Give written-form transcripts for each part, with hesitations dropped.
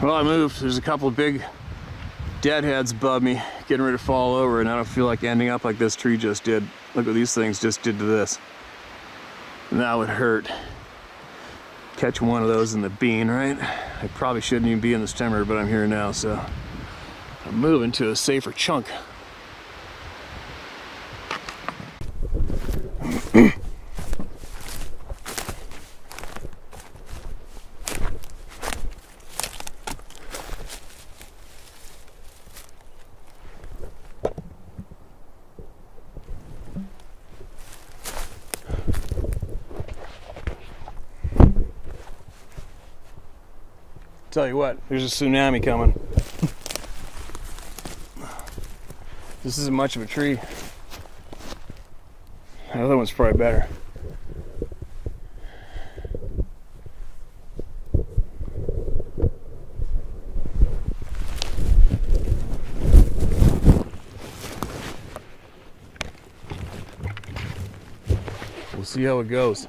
Well, I moved. There's a couple of big deadheads above me getting ready to fall over, and I don't feel like ending up like this tree just did. Look what these things just did to this. And that would hurt. Catch one of those in the bean, right? I probably shouldn't even be in this timber, but I'm here now, so I'm moving to a safer chunk. Tell you what, there's a tsunami coming. This isn't much of a tree. The other one's probably better. We'll see how it goes.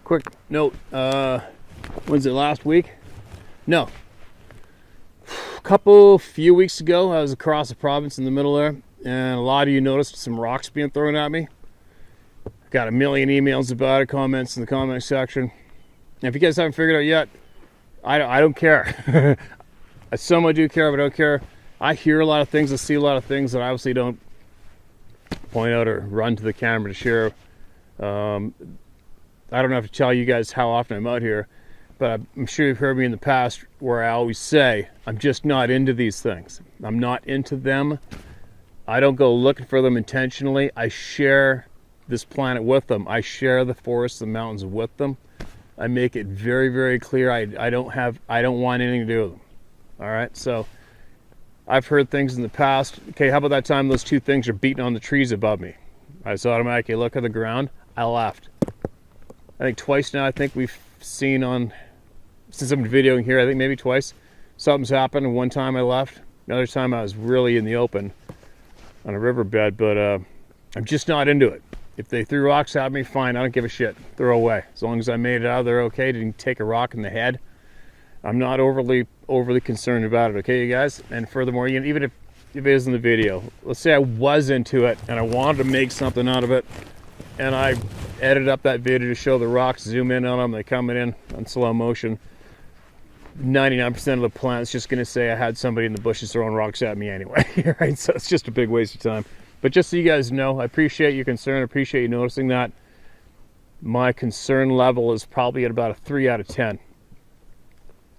Quick note, was it last week? No. Few weeks ago, I was across the province in the middle there, and a lot of you noticed some rocks being thrown at me. Got a million emails about it, comments in the comment section. And if you guys haven't figured out yet, I don't care. I somewhat do care, but I don't care. I hear a lot of things, I see a lot of things that I obviously don't point out or run to the camera to share. I don't have to tell you guys how often I'm out here, but I'm sure you've heard me in the past where I always say, I'm just not into these things. I'm not into them. I don't go looking for them intentionally. I share this planet with them. I share the forests and mountains with them. I make it very, very clear I don't want anything to do with them. All right, so I've heard things in the past. Okay, how about that time those two things are beating on the trees above me? I just automatically look at the ground. I left. I think twice now, I think we've seen on, since I've been videoing here, I think maybe twice, something's happened. And one time I left. Another time I was really in the open on a riverbed, but I'm just not into it. If they threw rocks at me, fine, I don't give a shit. Throw away. As long as I made it out of there okay, didn't take a rock in the head. I'm not overly concerned about it, okay, you guys? And furthermore, even if it is in the video, let's say I was into it and I wanted to make something out of it, and I edited up that video to show the rocks, zoom in on them, they coming in on slow motion. 99% of the planet's just going to say I had somebody in the bushes throwing rocks at me anyway, right? So it's just a big waste of time. But just so you guys know, I appreciate your concern, I appreciate you noticing that. My concern level is probably at about a 3 out of 10.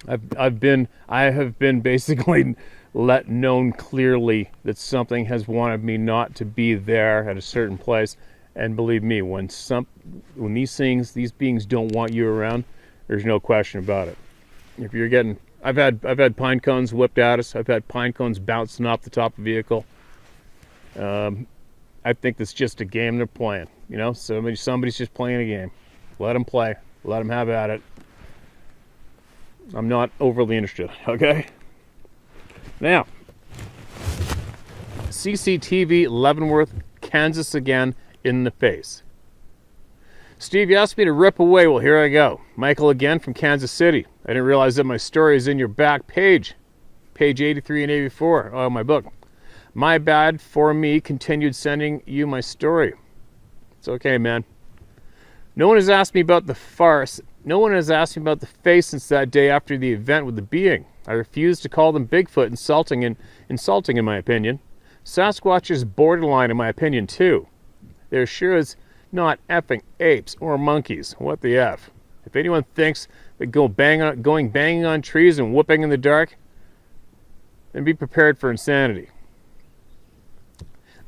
I have been basically let known clearly that something has wanted me not to be there at a certain place. And believe me, when these beings don't want you around, there's no question about it. If you're getting, I've had pine cones whipped at us. I've had pine cones bouncing off the top of the vehicle. I think that's just a game they're playing. You know, somebody's just playing a game. Let them play. Let them have at it. I'm not overly interested. Okay. Now, CCTV, Leavenworth, Kansas again. In the face. Steve, you asked me to rip away. Well, here I go. Michael again from Kansas City. I didn't realize that my story is in your back page. Page 83 and 84 of my book. My bad for me. Continued sending you my story. It's okay, man. No one has asked me about the farce. No one has asked me about the face since that day after the event with the being. I refuse to call them Bigfoot, insulting in my opinion. Sasquatch is borderline in my opinion too. There sure is not effing apes or monkeys. What the F? If anyone thinks that going banging on trees and whooping in the dark, then be prepared for insanity.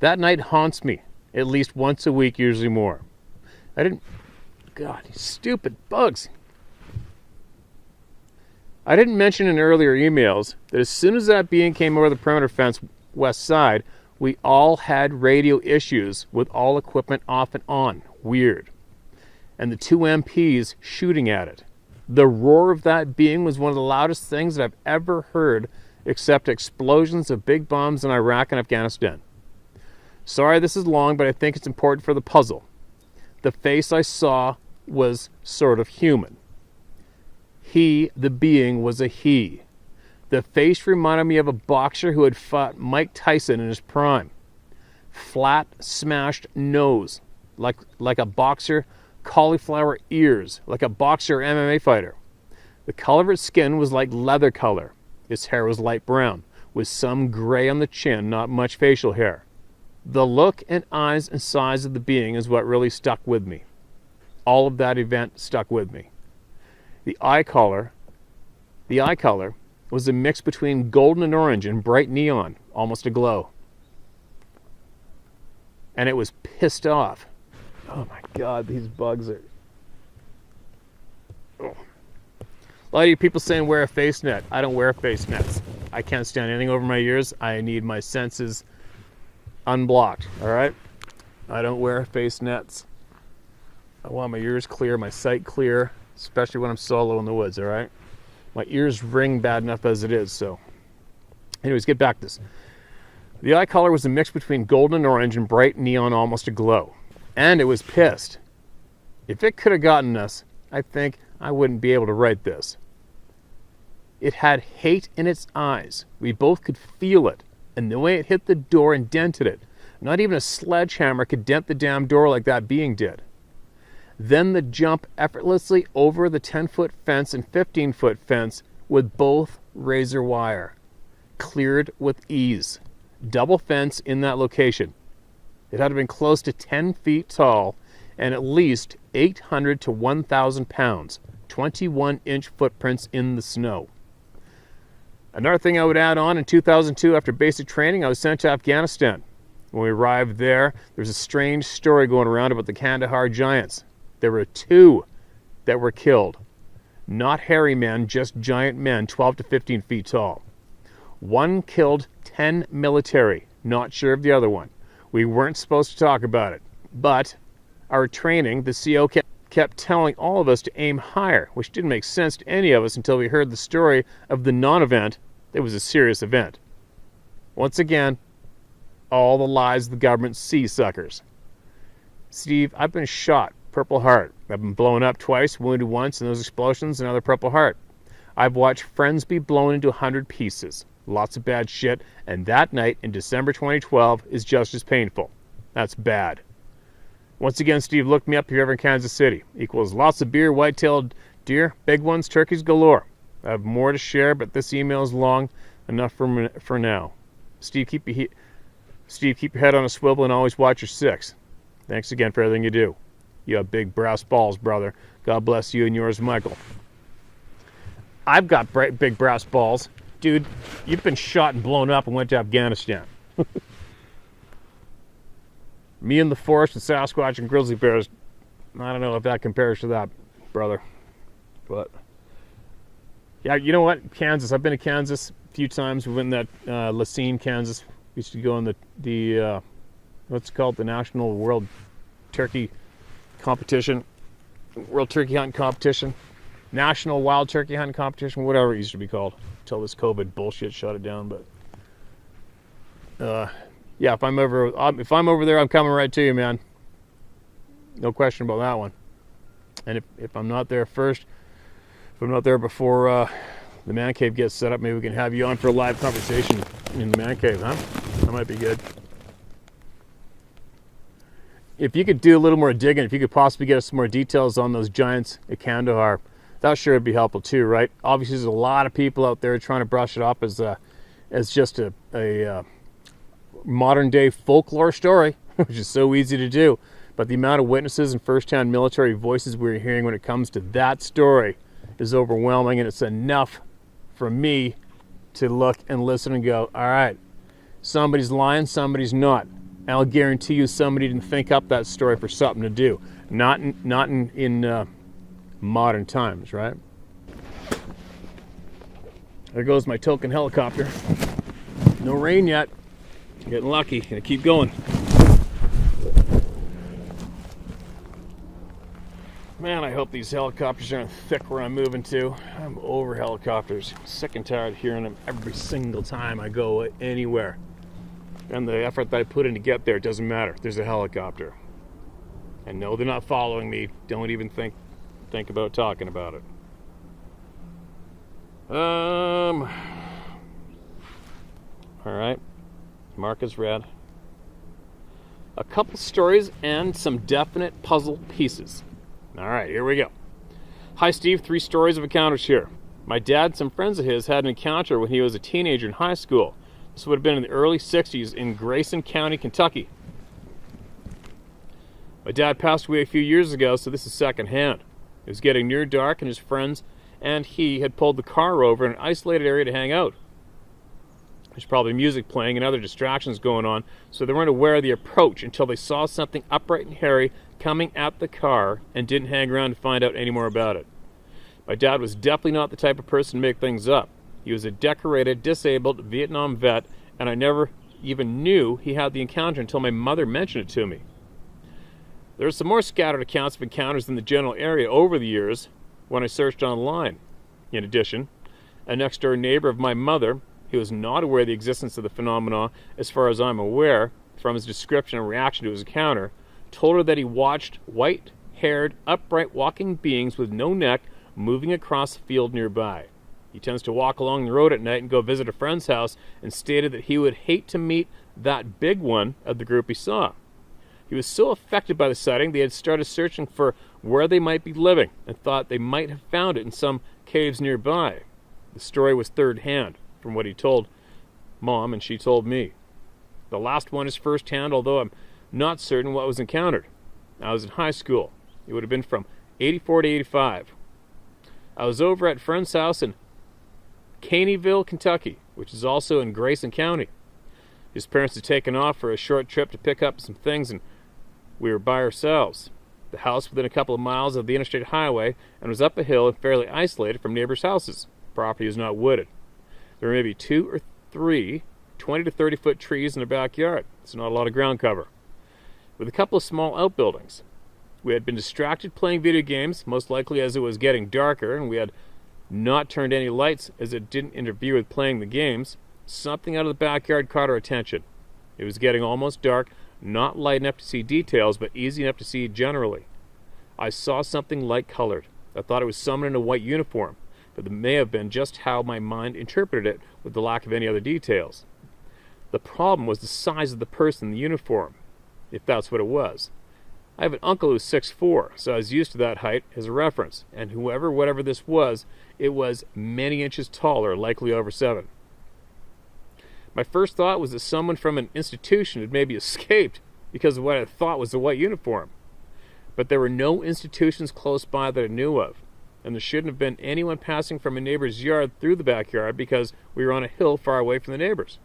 That night haunts me at least once a week, usually more. God, these stupid bugs. I didn't mention in earlier emails that as soon as that being came over the perimeter fence west side, we all had radio issues with all equipment off and on. Weird. And the two MPs shooting at it. The roar of that being was one of the loudest things that I've ever heard, except explosions of big bombs in Iraq and Afghanistan. Sorry this is long, but I think it's important for the puzzle. The face I saw was sort of human. He, the being, was a he. The face reminded me of a boxer who had fought Mike Tyson in his prime. Flat, smashed nose, like a boxer, cauliflower ears, like a boxer or MMA fighter. The color of his skin was like leather color. His hair was light brown, with some gray on the chin, not much facial hair. The look and eyes and size of the being is what really stuck with me. All of that event stuck with me. The eye color was a mix between golden and orange and bright neon, almost a glow. And it was pissed off. Oh my God, these bugs are... Oh. A lot of you people saying wear a face net. I don't wear face nets. I can't stand anything over my ears. I need my senses unblocked, all right? I don't wear face nets. I want my ears clear, my sight clear, especially when I'm solo in the woods, all right? My ears ring bad enough as it is, so... Anyways, get back to this. The eye color was a mix between golden and orange and bright neon, almost a glow. And it was pissed. If it could have gotten us, I think I wouldn't be able to write this. It had hate in its eyes. We both could feel it. And the way it hit the door and dented it. Not even a sledgehammer could dent the damn door like that being did. Then the jump effortlessly over the 10-foot fence and 15-foot fence with both razor wire. Cleared with ease. Double fence in that location. It had been close to 10 feet tall and at least 800 to 1,000 pounds. 21-inch footprints in the snow. Another thing I would add on, in 2002, after basic training, I was sent to Afghanistan. When we arrived there was a strange story going around about the Kandahar giants. There were 2 that were killed. Not hairy men, just giant men, 12 to 15 feet tall. One killed 10 military. Not sure of the other one. We weren't supposed to talk about it. But our training, the CO kept telling all of us to aim higher, which didn't make sense to any of us until we heard the story of the non-event. It was a serious event. Once again, all the lies of the government see suckers. Steve, I've been shot, Purple Heart. I've been blown up twice, wounded once in those explosions, another Purple Heart. I've watched friends be blown into 100 pieces. Lots of bad shit, and that night in December 2012 is just as painful. That's bad. Once again, Steve, look me up if you're ever in Kansas City. Equals lots of beer, white-tailed deer, big ones, turkeys galore. I have more to share, but this email is long enough for now. Steve, keep your head on a swivel and always watch your 6. Thanks again for everything you do. You have big brass balls, brother. God bless you and yours, Michael. I've got big brass balls. Dude, you've been shot and blown up and went to Afghanistan. Me in the forest with Sasquatch and grizzly bears. I don't know if that compares to that, brother. But, yeah, you know what? Kansas. I've been to Kansas a few times. We went in that Lacine, Kansas. We used to go in the what's it called? The National World Turkey Competition. World Turkey Hunting Competition. National Wild Turkey Hunting Competition. Whatever it used to be called. Until this COVID bullshit shut it down. But, yeah, if I'm over there, I'm coming right to you, man. No question about that one. And if I'm not there first, if I'm not there before the man cave gets set up, maybe we can have you on for a live conversation in the man cave, huh? That might be good. If you could do a little more digging, if you could possibly get us some more details on those giants at Kandahar, that sure would be helpful too, right? Obviously, there's a lot of people out there trying to brush it off as just a modern day folklore story, which is so easy to do. But the amount of witnesses and first-hand military voices we're hearing when it comes to that story is overwhelming, and it's enough for me to look and listen and go, all right, somebody's lying, somebody's not. And I'll guarantee you somebody didn't think up that story for something to do. Not in modern times, right? There goes my token helicopter. No rain yet. Getting lucky. Gonna keep going. Man, I hope these helicopters aren't thick where I'm moving to. I'm over helicopters. Sick and tired of hearing them every single time I go anywhere. And the effort that I put in to get there doesn't matter. There's a helicopter. And no, they're not following me. Don't even think think about talking about it. Alright. Mark is red. A couple stories and some definite puzzle pieces. Alright, here we go. Hi Steve, 3 stories of encounters here. My dad and some friends of his had an encounter when he was a teenager in high school. This would have been in the early 60s in Grayson County, Kentucky. My dad passed away a few years ago, so this is secondhand. It was getting near dark and his friends and he had pulled the car over in an isolated area to hang out. There's probably music playing and other distractions going on, so they weren't aware of the approach until they saw something upright and hairy coming at the car and didn't hang around to find out any more about it. My dad was definitely not the type of person to make things up. He was a decorated, disabled Vietnam vet, and I never even knew he had the encounter until my mother mentioned it to me. There are some more scattered accounts of encounters in the general area over the years when I searched online. In addition, a next-door neighbor of my mother, who was not aware of the existence of the phenomena as far as I'm aware, from his description and reaction to his encounter, told her that he watched white-haired, upright walking beings with no neck moving across a field nearby. He tends to walk along the road at night and go visit a friend's house, and stated that he would hate to meet that big one of the group he saw. He was so affected by the sighting they had started searching for where they might be living and thought they might have found it in some caves nearby. The story was third-hand from what he told Mom and she told me. The last one is first-hand, although I'm not certain what was encountered. I was in high school. It would have been from 84 to 85. I was over at a friend's house in Caneyville, Kentucky, which is also in Grayson County. His parents had taken off for a short trip to pick up some things, and we were by ourselves. The house within a couple of miles of the interstate highway and was up a hill and fairly isolated from neighbors' houses. The property was not wooded. There were maybe 2 or 3 20 to 30 foot trees in the backyard. It's not a lot of ground cover. With a couple of small outbuildings. We had been distracted playing video games, most likely as it was getting darker, and we had not turned any lights as it didn't interfere with playing the games. Something out of the backyard caught our attention. It was getting almost dark, not light enough to see details, but easy enough to see generally. I saw something light-colored. I thought it was someone in a white uniform, but it may have been just how my mind interpreted it with the lack of any other details. The problem was the size of the person in the uniform, if that's what it was. I have an uncle who's 6'4", so I was used to that height as a reference, and whatever this was, it was many inches taller, likely over 7. My first thought was that someone from an institution had maybe escaped because of what I thought was a white uniform. But there were no institutions close by that I knew of, and there shouldn't have been anyone passing from a neighbor's yard through the backyard because we were on a hill far away from the neighbors.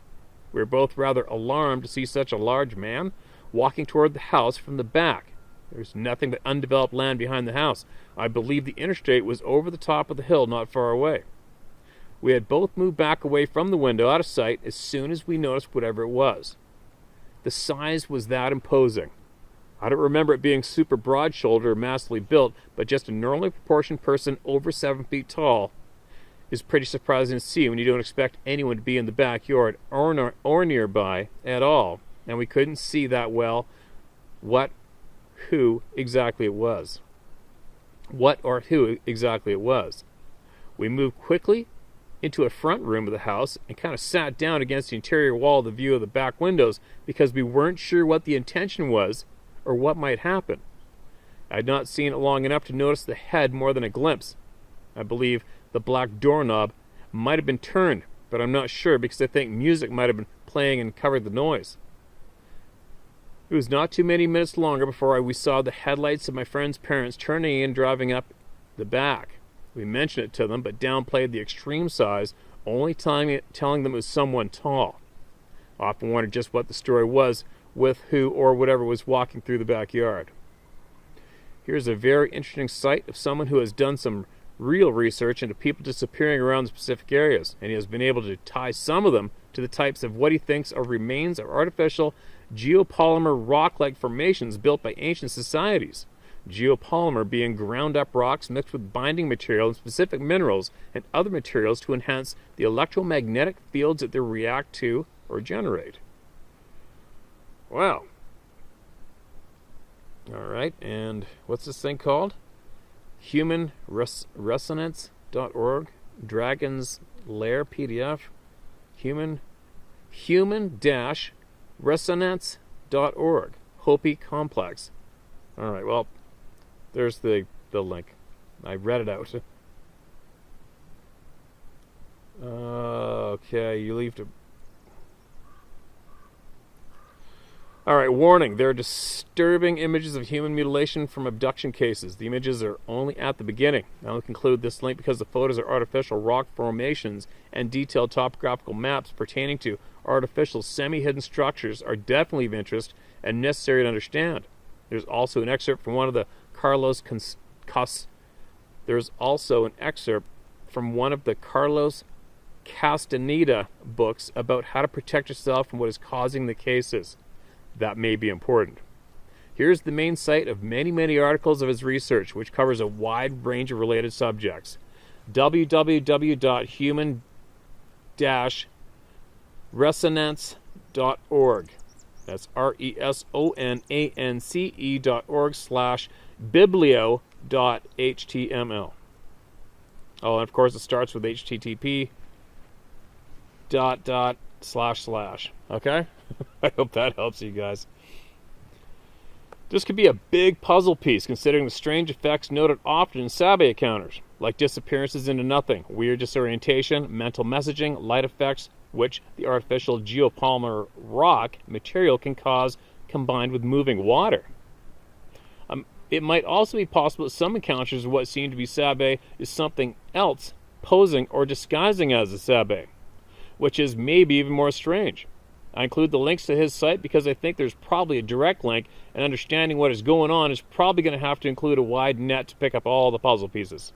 We were both rather alarmed to see such a large man walking toward the house from the back. There was nothing but undeveloped land behind the house. I believe the interstate was over the top of the hill not far away. We had both moved back away from the window out of sight as soon as we noticed whatever it was. The size was that imposing. I don't remember it being super broad-shouldered or massively built, but just a normally proportioned person over 7 feet tall is pretty surprising to see when you don't expect anyone to be in the backyard or nearby at all, and we couldn't see that well who exactly it was. We moved quickly into a front room of the house and kind of sat down against the interior wall of the view of the back windows because we weren't sure what the intention was or what might happen. I had not seen it long enough to notice the head more than a glimpse. I believe the black doorknob might have been turned, but I'm not sure because I think music might have been playing and covered the noise. It was not too many minutes longer before we saw the headlights of my friend's parents turning in, driving up the back. We mentioned it to them, but downplayed the extreme size, only telling them it was someone tall. I often wondered just what the story was with who or whatever was walking through the backyard. Here's a very interesting sight of someone who has done some real research into people disappearing around the specific areas, and he has been able to tie some of them to the types of what he thinks are remains of artificial geopolymer rock-like formations built by ancient societies. Geopolymer being ground-up rocks mixed with binding material and specific minerals and other materials to enhance the electromagnetic fields that they react to or generate. Wow. All right, and what's this thing called? humanresonance.org, Dragon's Lair PDF, human-resonance.org, Hopi Complex. All right, well, there's the link. I read it out. Okay, you leave to... All right, warning. There are disturbing images of human mutilation from abduction cases. The images are only at the beginning. I'll conclude this link because the photos are artificial rock formations and detailed topographical maps pertaining to artificial semi-hidden structures are definitely of interest and necessary to understand. There's also an excerpt from one of the Carlos Castaneda books about how to protect yourself from what is causing the cases. That may be important. Here's the main site of many articles of his research, which covers a wide range of related subjects. www.human-resonance.org. That's resonance.org/biblio.html. Oh, and of course it starts with http://. Okay? I hope that helps you guys. This could be a big puzzle piece considering the strange effects noted often in Sabe encounters, like disappearances into nothing, weird disorientation, mental messaging, light effects, which the artificial geopolymer rock material can cause combined with moving water. It might also be possible that some encounters of what seem to be Sabe is something else posing or disguising as a Sabe, which is maybe even more strange. I include the links to his site because I think there's probably a direct link, and understanding what is going on is probably going to have to include a wide net to pick up all the puzzle pieces.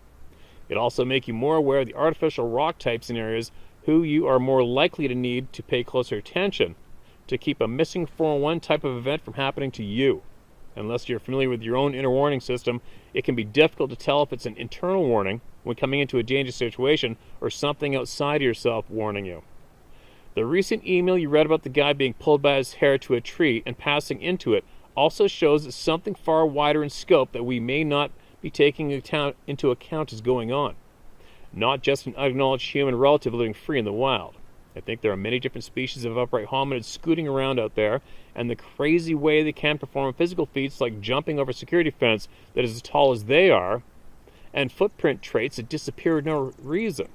It'll also make you more aware of the artificial rock types in areas who you are more likely to need to pay closer attention to keep a missing 411 type of event from happening to you. Unless you're familiar with your own inner warning system, it can be difficult to tell if it's an internal warning when coming into a dangerous situation or something outside of yourself warning you. The recent email you read about the guy being pulled by his hair to a tree and passing into it also shows that something far wider in scope that we may not be taking into account is going on. Not just an unacknowledged human relative living free in the wild. I think there are many different species of upright hominids scooting around out there, and the crazy way they can perform physical feats like jumping over a security fence that is as tall as they are, and footprint traits that disappear for no reason,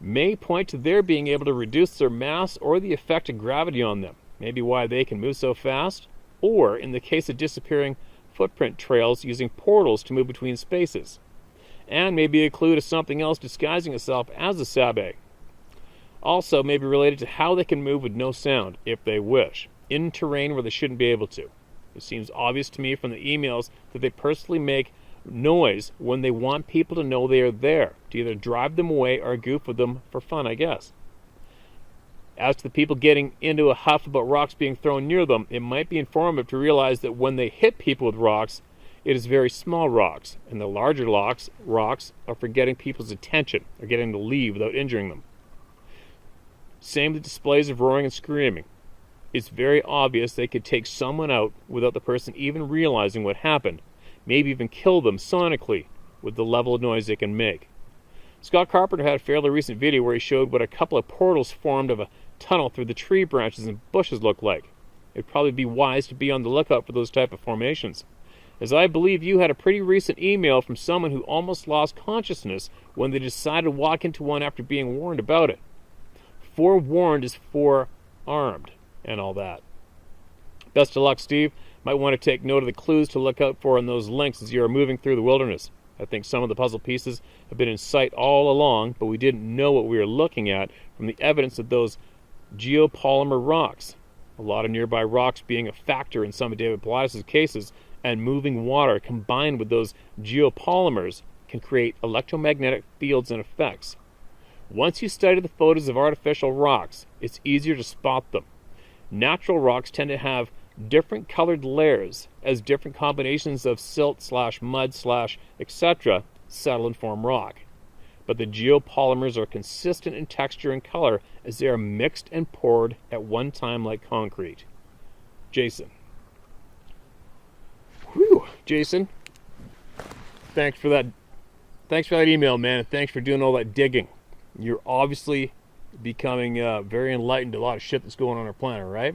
may point to their being able to reduce their mass or the effect of gravity on them, maybe why they can move so fast, or, in the case of disappearing footprint trails, using portals to move between spaces, and maybe a clue to something else disguising itself as a Sabe. Also, may be related to how they can move with no sound, if they wish, in terrain where they shouldn't be able to. It seems obvious to me from the emails that they personally make noise when they want people to know they are there, to either drive them away or goof with them for fun, I guess. As to the people getting into a huff about rocks being thrown near them, it might be informative to realize that when they hit people with rocks, it is very small rocks, and the larger rocks are for getting people's attention, or getting them to leave without injuring them. Same with displays of roaring and screaming. It's very obvious they could take someone out without the person even realizing what happened, maybe even kill them sonically with the level of noise they can make. Scott Carpenter had a fairly recent video where he showed what a couple of portals formed of a tunnel through the tree branches and bushes look like. It'd probably be wise to be on the lookout for those type of formations, as I believe you had a pretty recent email from someone who almost lost consciousness when they decided to walk into one after being warned about it. Forewarned is forearmed, and all that. Best of luck, Steve. Might want to take note of the clues to look out for in those links as you are moving through the wilderness. I think some of the puzzle pieces have been in sight all along, but we didn't know what we were looking at from the evidence of those geopolymer rocks. A lot of nearby rocks being a factor in some of David Pilatus' cases, and moving water combined with those geopolymers can create electromagnetic fields and effects. Once you study the photos of artificial rocks, it's easier to spot them. Natural rocks tend to have different colored layers as different combinations of silt/mud/ etc. settle and form rock. But the geopolymers are consistent in texture and color as they are mixed and poured at one time like concrete. Jason. Whew, Jason. thanks for that. Thanks for that email, man, and thanks for doing all that digging. You're obviously becoming very enlightened to a lot of shit that's going on our planet, right?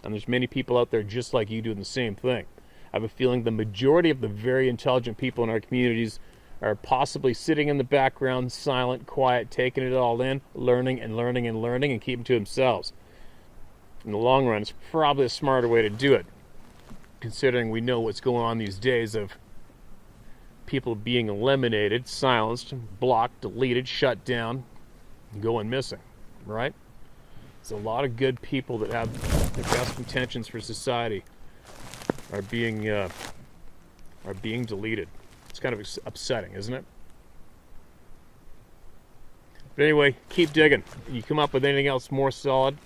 And there's many people out there just like you doing the same thing. I have a feeling the majority of the very intelligent people in our communities are possibly sitting in the background, silent, quiet, taking it all in, learning and learning and learning, and keeping to themselves. In the long run, it's probably a smarter way to do it, considering we know what's going on these days of people being eliminated, silenced, blocked, deleted, shut down, going missing, right? There's a lot of good people that have the best intentions for society are being deleted. It's kind of upsetting, isn't it? But anyway, keep digging. You come up with anything else more solid.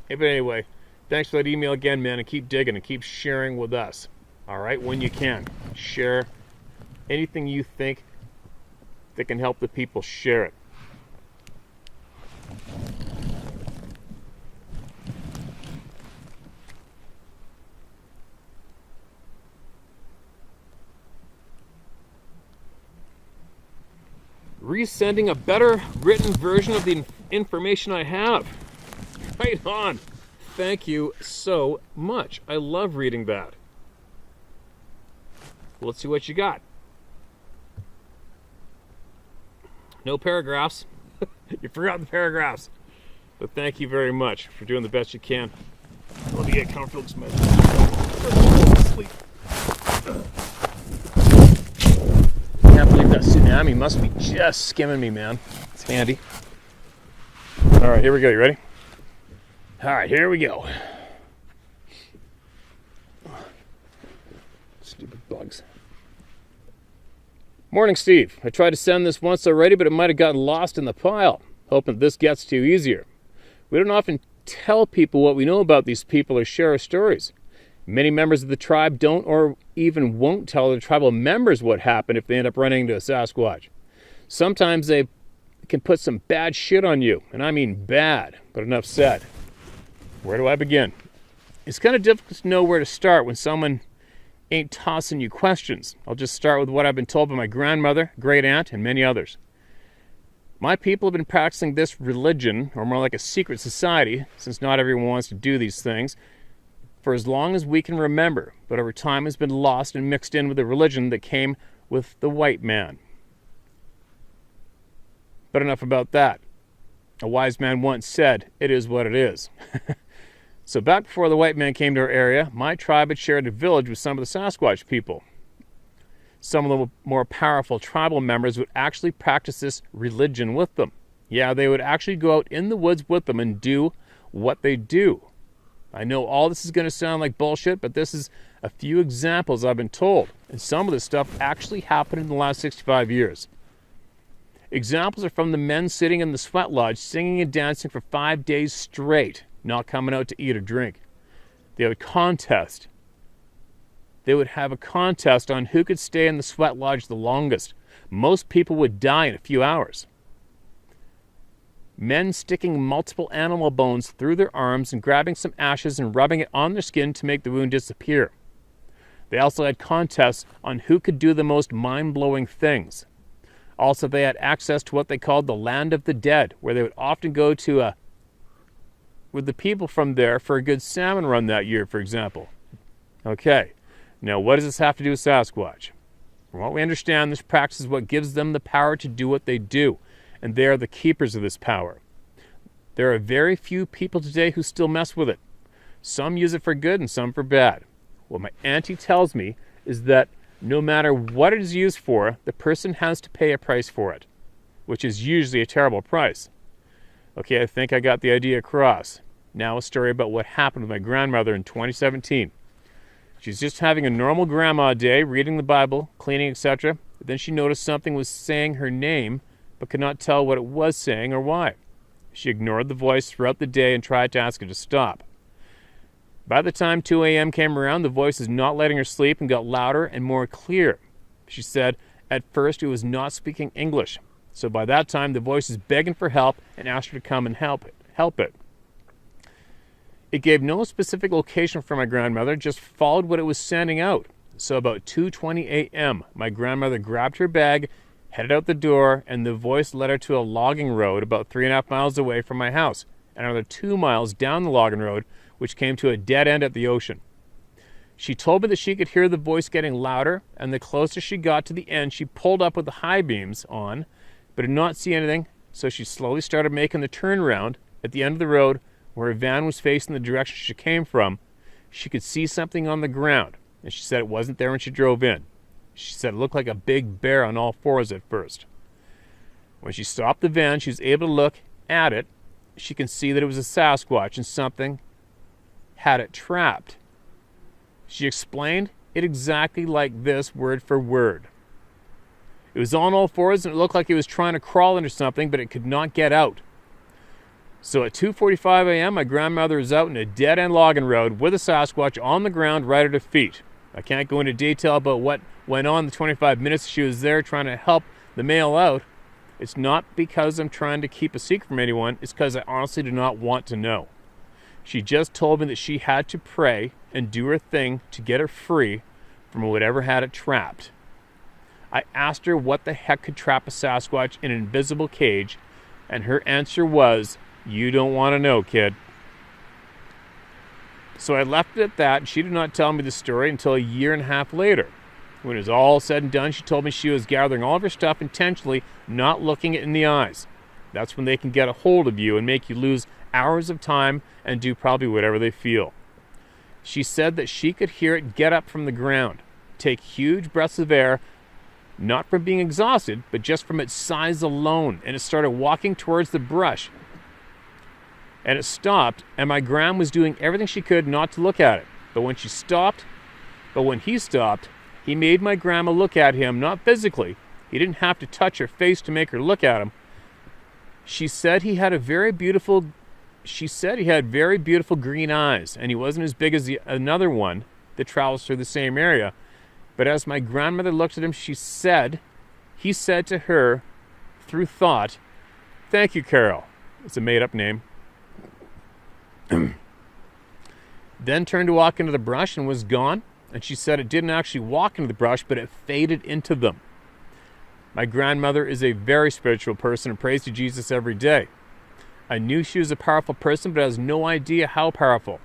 But anyway, thanks for that email again, man, and keep digging and keep sharing with us. All right, when you can, share anything you think that can help the people. Share it. Resending a better written version of the information I have. Right on. Thank you so much. I love reading that. Let's see what you got. No paragraphs. You forgot the paragraphs. But thank you very much for doing the best you can. Let me get comfortable. Sleep. Can't believe that tsunami must be just skimming me, man. It's handy. All right, here we go. You ready? All right, here we go. Stupid bugs. Morning, Steve. I tried to send this once already, but it might have gotten lost in the pile. Hoping that this gets to you easier. We don't often tell people what we know about these people or share our stories. Many members of the tribe don't or even won't tell their tribal members what happened if they end up running into a Sasquatch. Sometimes they can put some bad shit on you, and I mean bad, but enough said. Where do I begin? It's kind of difficult to know where to start when someone ain't tossing you questions. I'll just start with what I've been told by my grandmother, great aunt, and many others. My people have been practicing this religion, or more like a secret society, since not everyone wants to do these things, for as long as we can remember, but over time has been lost and mixed in with the religion that came with the white man. But enough about that. A wise man once said, "It is what it is." So back before the white man came to our area, my tribe had shared a village with some of the Sasquatch people. Some of the more powerful tribal members would actually practice this religion with them. Yeah, they would actually go out in the woods with them and do what they do. I know all this is going to sound like bullshit, but this is a few examples I've been told. And some of this stuff actually happened in the last 65 years. Examples are from the men sitting in the sweat lodge singing and dancing for 5 days straight, not coming out to eat or drink. They would contest. They would have a contest on who could stay in the sweat lodge the longest. Most people would die in a few hours. Men sticking multiple animal bones through their arms and grabbing some ashes and rubbing it on their skin to make the wound disappear. They also had contests on who could do the most mind-blowing things. Also, they had access to what they called the land of the dead, where they would often go to with the people from there for a good salmon run that year, for example. Okay, now what does this have to do with Sasquatch? From what we understand, this practice is what gives them the power to do what they do, and they are the keepers of this power. There are very few people today who still mess with it. Some use it for good and some for bad. What my auntie tells me is that no matter what it is used for, the person has to pay a price for it, which is usually a terrible price. Okay, I think I got the idea across. Now a story about what happened with my grandmother in 2017. She's just having a normal grandma day, reading the Bible, cleaning, etc. Then she noticed something was saying her name, but could not tell what it was saying or why. She ignored the voice throughout the day and tried to ask it to stop. By the time 2 a.m. came around, the voice was not letting her sleep and got louder and more clear. She said at first it was not speaking English. So by that time, the voice was begging for help and asked her to come and help it. It gave no specific location for my grandmother, just followed what it was sending out. So about 2:20 a.m., my grandmother grabbed her bag, headed out the door, and the voice led her to a logging road about 3.5 miles away from my house, and another 2 miles down the logging road, which came to a dead end at the ocean. She told me that she could hear the voice getting louder, and the closer she got to the end, she pulled up with the high beams on, but did not see anything, so she slowly started making the turnaround at the end of the road where her van was facing the direction she came from. She could see something on the ground, and she said it wasn't there when she drove in. She said it looked like a big bear on all fours at first. When she stopped the van, she was able to look at it. She can see that it was a Sasquatch and something had it trapped. She explained it exactly like this, word for word. It was on all fours and it looked like it was trying to crawl into something, but it could not get out. So at 2:45 a.m., my grandmother was out in a dead-end logging road with a Sasquatch on the ground right at her feet. I can't go into detail about what went on the 25 minutes she was there trying to help the male out. It's not because I'm trying to keep a secret from anyone. It's because I honestly do not want to know. She just told me that she had to pray and do her thing to get her free from whatever had it trapped. I asked her what the heck could trap a Sasquatch in an invisible cage, and her answer was, "You don't want to know, kid." So I left it at that, and she did not tell me the story until 1.5 years later. When it was all said and done, she told me she was gathering all of her stuff intentionally, not looking it in the eyes. That's when they can get a hold of you and make you lose hours of time and do probably whatever they feel. She said that she could hear it get up from the ground, take huge breaths of air, not from being exhausted, but just from its size alone, and it started walking towards the brush. And it stopped, and my grandma was doing everything she could not to look at it. But when he stopped, he made my grandma look at him, not physically. He didn't have to touch her face to make her look at him. She said he had very beautiful green eyes, and he wasn't as big as another one that travels through the same area. But as my grandmother looked at him, he said to her, through thought, "Thank you, Carol." It's a made-up name. Then turned to walk into the brush and was gone. And she said it didn't actually walk into the brush, but it faded into them. My grandmother is a very spiritual person and prays to Jesus every day. I knew she was a powerful person, but I has no idea how powerful.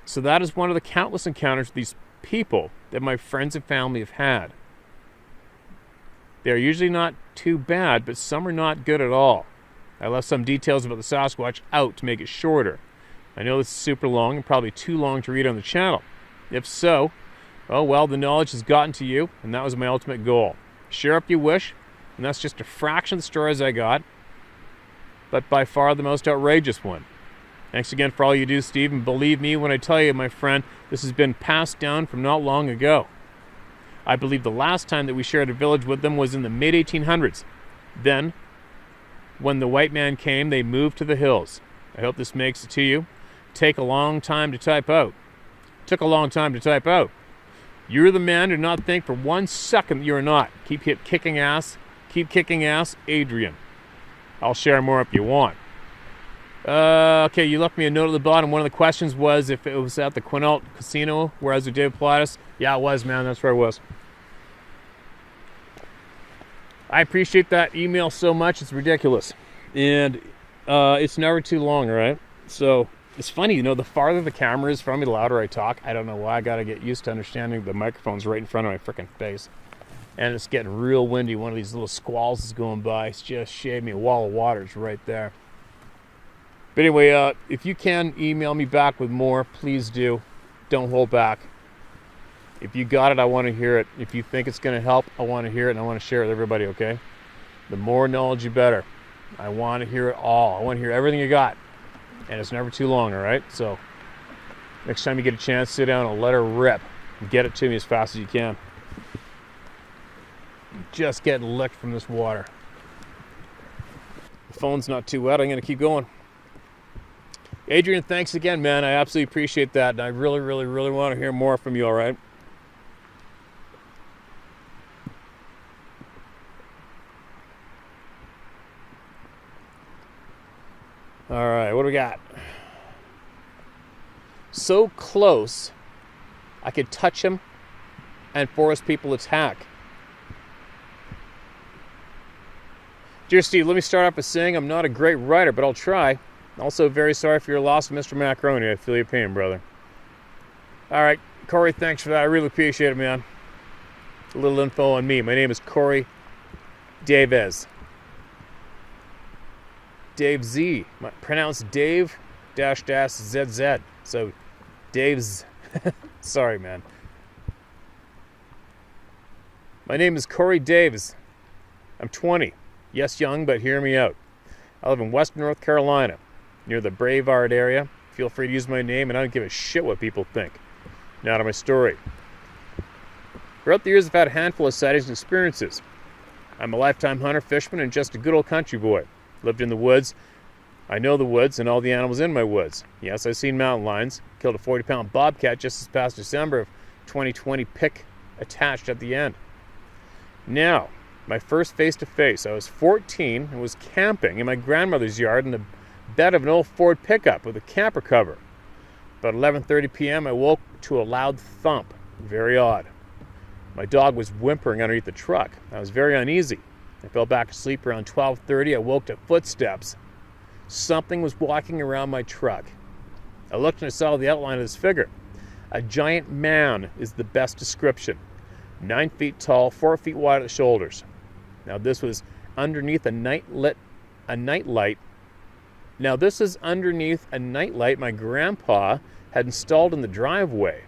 So that is one of the countless encounters with these people that my friends and family have had. They are usually not too bad, but some are not good at all. I left some details about the Sasquatch out to make it shorter. I know this is super long and probably too long to read on the channel. If so, oh well, the knowledge has gotten to you, and that was my ultimate goal. Share if you wish, and that's just a fraction of the stories I got, but by far the most outrageous one. Thanks again for all you do, Steve, and believe me when I tell you, my friend, this has been passed down from not long ago. I believe the last time that we shared a village with them was in the mid-1800s. Then, when the white man came, they moved to the hills. I hope this makes it to you. Took a long time to type out. You're the man. Do not think for 1 second that you're not. Keep kicking ass, Adrian. I'll share more if you want. Okay, you left me a note at the bottom. One of the questions was if it was at the Quinault Casino, where I was with David Pilatus. Yeah, it was, man. That's where it was. I appreciate that email so much. It's ridiculous. And it's never too long, right? So it's funny, the farther the camera is from me, the louder I talk. I don't know why. I got to get used to understanding the microphone's right in front of my freaking face. And it's getting real windy. One of these little squalls is going by. It's just shaved me. A wall of water is right there. But anyway, if you can email me back with more, please do. Don't hold back. If you got it, I want to hear it. If you think it's going to help, I want to hear it, and I want to share it with everybody, okay? The more knowledge, you better. I want to hear it all. I want to hear everything you got. And it's never too long, all right? So next time you get a chance, sit down and let her rip. And get it to me as fast as you can. Just getting licked from this water. The phone's not too wet. I'm going to keep going. Adrian, thanks again, man. I absolutely appreciate that. And I really, really, really want to hear more from you, all right? All right, what do we got? So close, I could touch him and forest people attack. Dear Steve, let me start off by saying I'm not a great writer, but I'll try. Also, very sorry for your loss, Mr. Macaroni. I feel your pain, brother. All right, Corey, thanks for that. I really appreciate it, man. A little info on me. My name is Corey Davies. Dave Z. Pronounced Dave --ZZ. So, Dave's. Sorry, man. My name is Corey Davies. I'm 20. Yes, young, but hear me out. I live in Western North Carolina, near the Brevard area. Feel free to use my name, and I don't give a shit what people think. Now to my story. Throughout the years, I've had a handful of sightings and experiences. I'm a lifetime hunter, fisherman, and just a good old country boy. Lived in the woods. I know the woods and all the animals in my woods. Yes, I've seen mountain lions. Killed a 40-pound bobcat just this past December of 2020, pick attached at the end. Now, my first face-to-face. I was 14 and was camping in my grandmother's yard in the bed of an old Ford pickup with a camper cover. About 11:30 p.m., I woke to a loud thump. Very odd. My dog was whimpering underneath the truck. I was very uneasy. I fell back asleep around 12:30. I woke to footsteps. Something was walking around my truck. I looked and I saw the outline of this figure. A giant man is the best description. 9 feet tall, 4 feet wide at the shoulders. Now this was underneath a nightlight. Now this is underneath a nightlight my grandpa had installed in the driveway.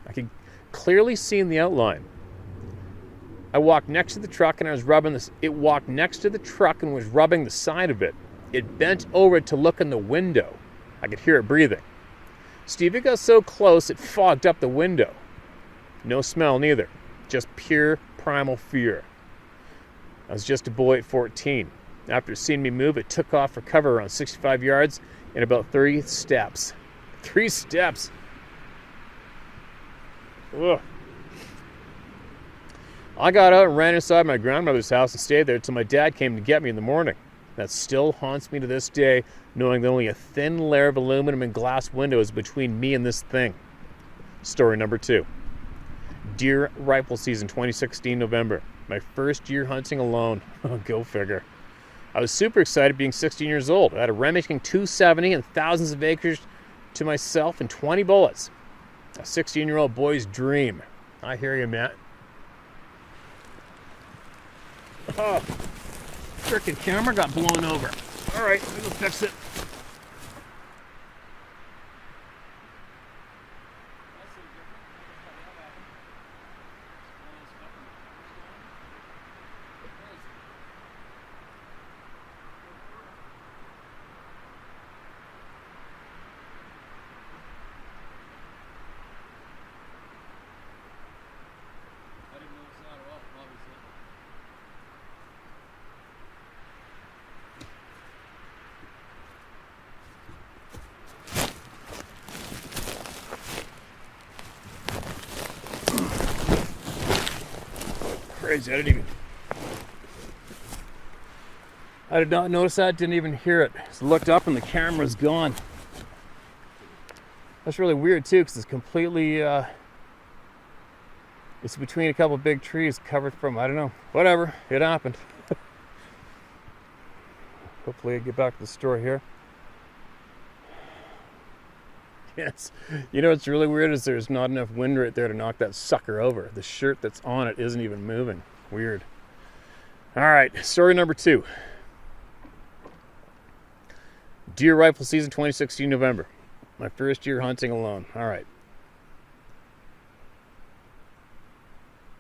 I could clearly see in the outline. I walked next to the truck and I was rubbing this. It walked next to the truck and was rubbing the side of it. It bent over to look in the window. I could hear it breathing. Steve, it got so close it fogged up the window. No smell neither. Just pure primal fear. I was just a boy at 14. After seeing me move, it took off for cover around 65 yards in about 30 steps. 3 steps. Ugh. I got out and ran inside my grandmother's house and stayed there until my dad came to get me in the morning. That still haunts me to this day, knowing that only a thin layer of aluminum and glass window is between me and this thing. Story number 2. Deer rifle season 2016 November. My first year hunting alone. Go figure. I was super excited being 16 years old. I had a Remington 270 and thousands of acres to myself and 20 bullets. A 16-year-old boy's dream. I hear you, Matt. Oh, frickin' camera got blown over. All right, we'll fix it. Crazy, I did not notice that, didn't even hear it. Just looked up and the camera's gone. That's really weird too, because it's completely, it's between a couple big trees covered from, I don't know, whatever, it happened. Hopefully I get back to the store here. Yes, you know what's really weird is there's not enough wind right there to knock that sucker over. The shirt that's on it isn't even moving. Weird. All right, story number 2. Deer rifle season 2016 November. My first year hunting alone. All right.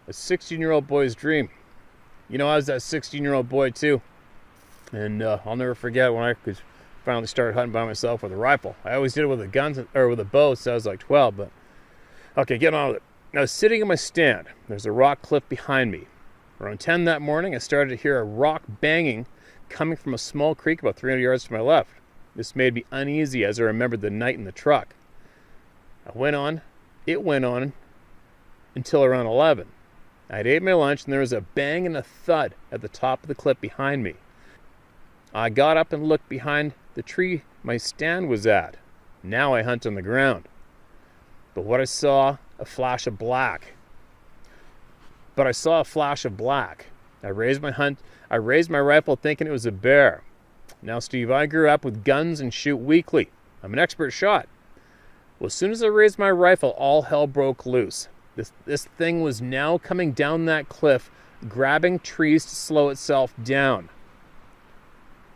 A 16-year-old boy's dream. You know, I was that 16-year-old boy too. And I'll never forget when I could finally started hunting by myself with a rifle. I always did it with a gun or with a bow since I was like 12, but okay, getting on with it. I was sitting in my stand. There's a rock cliff behind me. Around 10 that morning, I started to hear a rock banging coming from a small creek about 300 yards to my left. This made me uneasy as I remembered the night in the truck. It went on until around 11. I had ate my lunch and there was a bang and a thud at the top of the cliff behind me. I got up and looked behind the tree my stand was at. Now I hunt on the ground. But what I saw, a flash of black. but I saw a flash of black. I raised my rifle thinking it was a bear. Now, Steve, I grew up with guns and shoot weekly. I'm an expert shot. Well, as soon as I raised my rifle, all hell broke loose. This thing was now coming down that cliff, grabbing trees to slow itself down.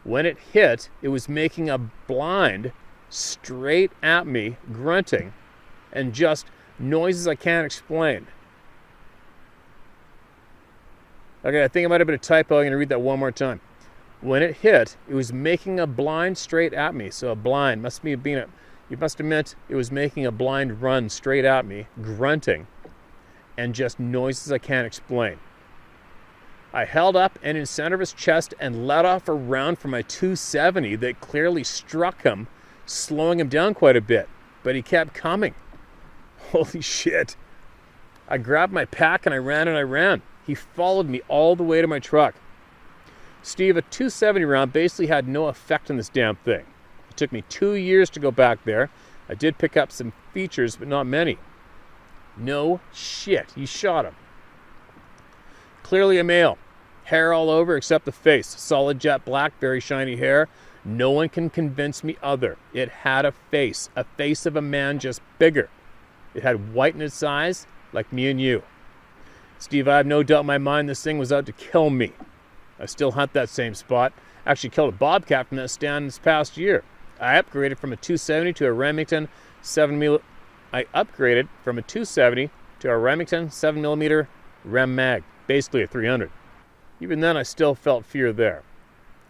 When it hit, it was making a blind straight at me, grunting, and just noises I can't explain. Okay, I think it might have been a typo. I'm going to read that one more time. When it hit, it was making a blind straight at me. So a blind you must have meant it was making a blind run straight at me, grunting, and just noises I can't explain. I held up and in center of his chest and let off a round from my .270 that clearly struck him, slowing him down quite a bit. But he kept coming. Holy shit. I grabbed my pack and I ran. He followed me all the way to my truck. Steve, a .270 round basically had no effect on this damn thing. It took me 2 years to go back there. I did pick up some features, but not many. No shit, he shot him. Clearly a male. Hair all over except the face. Solid jet black, very shiny hair. No one can convince me other. It had a face of a man, just bigger. It had white in its eyes, like me and you. Steve, I have no doubt in my mind this thing was out to kill me. I still hunt that same spot. Actually killed a bobcat from that stand this past year. I upgraded from a .270 to a Remington 7mm Rem Mag, basically a 300. Even then, I still felt fear there.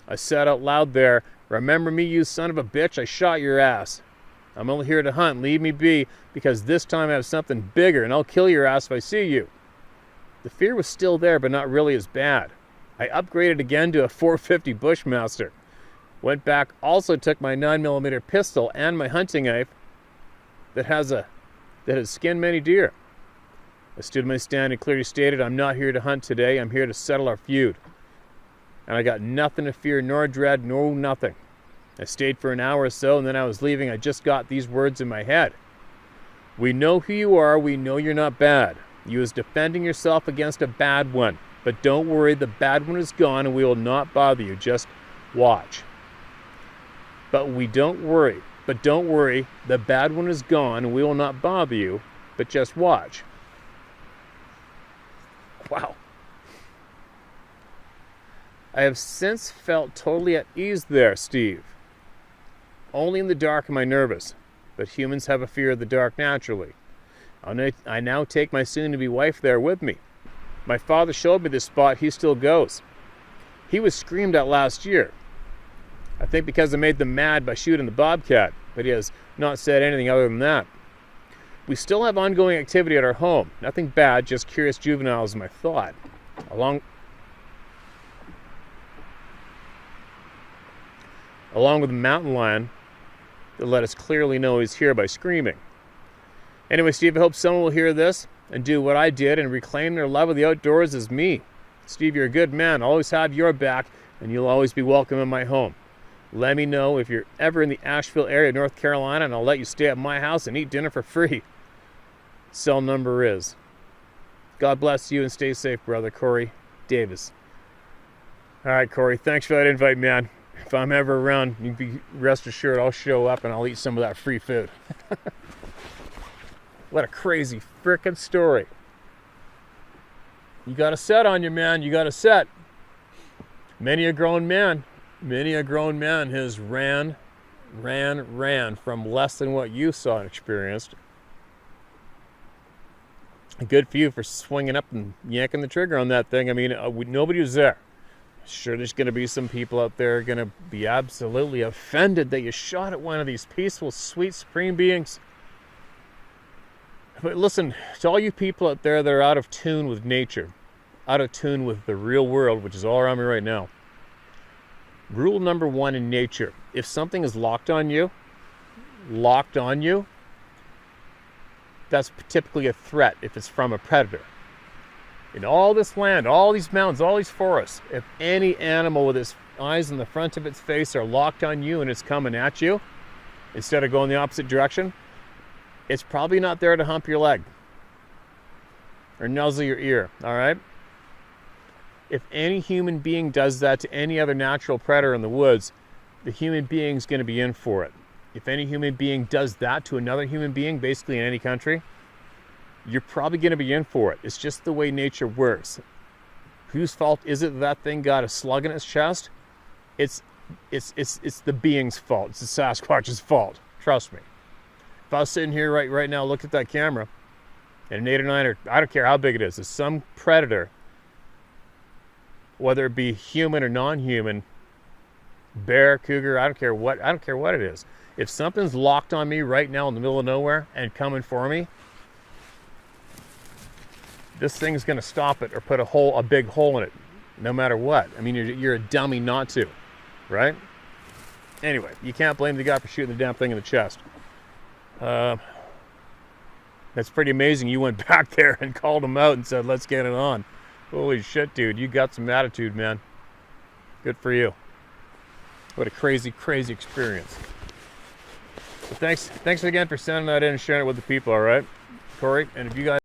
I said out loud there, "Remember me, you son of a bitch? I shot your ass. I'm only here to hunt. Leave me be, because this time I have something bigger, and I'll kill your ass if I see you." The fear was still there, but not really as bad. I upgraded again to a .450 Bushmaster. Went back, also took my 9mm pistol and my hunting knife that has skinned many deer. I stood my stand and clearly stated, "I'm not here to hunt today. I'm here to settle our feud." And I got nothing to fear, nor dread, nor nothing. I stayed for an hour or so, and then I was leaving. I just got these words in my head. "We know who you are. We know you're not bad. You is defending yourself against a bad one. But don't worry, the bad one is gone, and we will not bother you. Just watch." Don't worry, the bad one is gone, and we will not bother you, but just watch. Wow. I have since felt totally at ease there, Steve. Only in the dark am I nervous, but humans have a fear of the dark naturally. I now take my soon-to-be wife there with me. My father showed me this spot. He still goes. He was screamed at last year. I think because I made them mad by shooting the bobcat, but he has not said anything other than that. We still have ongoing activity at our home. Nothing bad, just curious juveniles is my thought. Along with the mountain lion that let us clearly know he's here by screaming. Anyway, Steve, I hope someone will hear this and do what I did and reclaim their love of the outdoors as me. Steve, you're a good man. I'll always have your back, and you'll always be welcome in my home. Let me know if you're ever in the Asheville area, North Carolina, and I'll let you stay at my house and eat dinner for free. Cell number is. God bless you and stay safe, brother. Corey Davis. All right, Corey, thanks for that invite, man. If I'm ever around, you can be rest assured I'll show up and I'll eat some of that free food. What a crazy frickin' story. You got a set on you, man. You got a set. Many a grown man has ran from less than what you saw and experienced. Good for you for swinging up and yanking the trigger on that thing. I mean, nobody was there. Sure, there's going to be some people out there going to be absolutely offended that you shot at one of these peaceful, sweet, supreme beings. But listen, to all you people out there that are out of tune with nature, out of tune with the real world, which is all around me right now. Rule number one in nature, if something is locked on you, that's typically a threat if it's from a predator. In all this land, all these mountains, all these forests, if any animal with its eyes in the front of its face are locked on you and it's coming at you, instead of going the opposite direction, it's probably not there to hump your leg. or nuzzle your ear, all right? If any human being does that to any other natural predator in the woods, the human being's going to be in for it. If any human being does that to another human being, basically in any country, you're probably going to be in for it. It's just the way nature works. Whose fault is it that thing got a slug in its chest? It's the being's fault. It's the Sasquatch's fault. Trust me. If I was sitting here right now, look at that camera, and an 8 or 9, or I don't care how big it is, some predator, whether it be human or non-human, bear, cougar, I don't care what it is. If something's locked on me right now in the middle of nowhere and coming for me, this thing's going to stop it or put a big hole in it, no matter what. I mean, you're a dummy not to, right? Anyway, you can't blame the guy for shooting the damn thing in the chest. That's pretty amazing. You went back there and called him out and said, let's get it on. Holy shit, dude. You got some attitude, man. Good for you. What a crazy, crazy experience. So thanks again for sending that in and sharing it with the people, all right? Corey, and if you guys